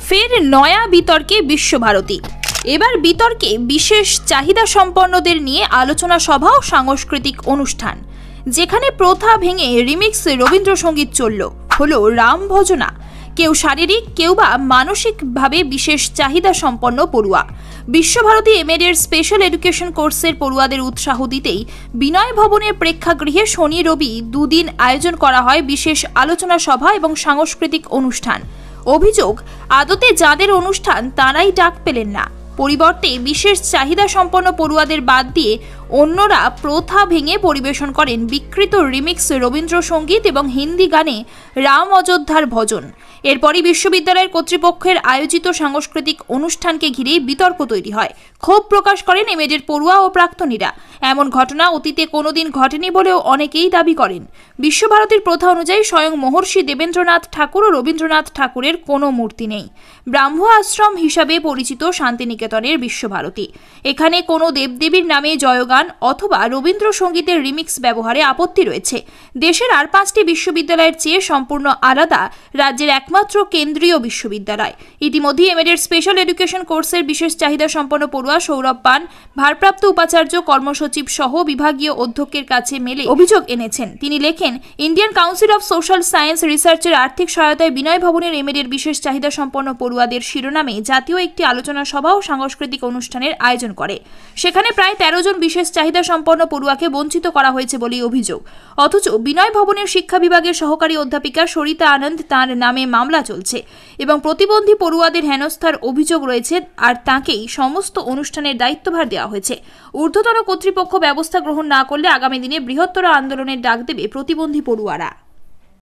ফের নয়া বিতর্কে বিশ্বভারতী। এবার বিতর্কে বিশেষ চাহিদা সম্পন্নদের নিয়ে আলোচনা সভা ও সাংস্কৃতিক অনুষ্ঠান, যেখানে প্রথা ভেঙে রিমিক্স রবীন্দ্রসঙ্গীত চলল। হলো রাম ভজনা। কেউ শারীরিক, কেউ বা মানসিকভাবে বিশেষ চাহিদা সম্পন্ন পড়ুয়া। বিশ্বভারতী এমএড এর স্পেশাল এডুকেশন কোর্সের পড়ুয়াদের উৎসাহ দিতেই বিনয় ভবনের প্রেক্ষাগৃহে শনি রবি দুদিন আয়োজন করা হয় বিশেষ আলোচনা সভা এবং সাংস্কৃতিক অনুষ্ঠান। অভিযোগ, আদতে যাদের অনুষ্ঠান তারাই ডাক পেলেন না, পরিবর্তে বিশেষ চাহিদা সম্পন্ন পড়ুয়াদের বাদ দিয়ে অন্যরা প্রথা ভেঙে পরিবেশন করেন বিকৃত রিমিক্স রবীন্দ্রসঙ্গীত এবং হিন্দি গানে রাম অযোধ্যার ভজন। এরপরই বিশ্ববিদ্যালয়ের কর্তৃপক্ষের আয়োজিত সাংস্কৃতিক অনুষ্ঠানকে ঘিরে বিতর্ক তৈরি হয়। ক্ষোভ প্রকাশ করেন এমএডের পড়ুয়া ও প্রাক্তনীরা। এমন ঘটনা অতীতে কোনোদিন ঘটেনি বলেও অনেকেই দাবি করেন। বিশ্বভারতীর প্রথা অনুযায়ী স্বয়ং মহর্ষি দেবেন্দ্রনাথ ঠাকুর ও রবীন্দ্রনাথ ঠাকুরের কোনো মূর্তি নেই। ব্রাহ্ম আশ্রম হিসাবে পরিচিত শান্তিনিকেতনের বিশ্বভারতী। এখানে কোনো দেবদেবীর নামে জয়গান অথবা রবীন্দ্রসঙ্গীতের রিমিক্স ব্যবহারে আপত্তি রয়েছে। দেশের আর 5টি বিশ্ববিদ্যালয়ের চেয়ে সম্পূর্ণ আলাদা রাজ্যের একমাত্র কেন্দ্রীয় বিশ্ববিদ্যালয়। ইতিমধ্যে এমএড এর স্পেশাল এডুকেশন কোর্সের বিশেষ চাহিদা সম্পন্ন পড়ুয়া সৌরভ পান ভারপ্রাপ্ত উপাচার্য, কর্মসচিব সহ বিভাগীয় অধ্যক্ষের কাছে মেলে অভিযোগ এনেছেন। তিনি লেখেন, Indian council of social science রিসার্চের আর্থিক সহায়তায় বিনয় ভবনের এমএড এর বিশেষ চাহিদা সম্পন্ন পড়ুয়াদের শিরোনামে জাতীয় একটি আলোচনা সভা ও সাংস্কৃতিক অনুষ্ঠানের আয়োজন করে। সেখানে প্রায় 13 জন বিশেষ চাহিদা সম্পন্ন পড়ুয়াকে বঞ্চিত করা হয়েছে বলেই অভিযোগ। অথচ বিনয় ভবনের শিক্ষা বিভাগের সহকারী অধ্যাপিকা সরিতা আনন্দ তাঁর নামে মামলা চলছে এবং প্রতিবন্ধী পড়ুয়াদের হেনস্থার অভিযোগ রয়েছে, আর তাঁকেই সমস্ত অনুষ্ঠানের দায়িত্বভার দেওয়া হয়েছে। ঊর্ধ্বতন কর্তৃপক্ষ ব্যবস্থা গ্রহণ না করলে আগামী দিনে বৃহত্তর আন্দোলনের ডাক দেবে প্রতিবন্ধী পড়ুয়ারা।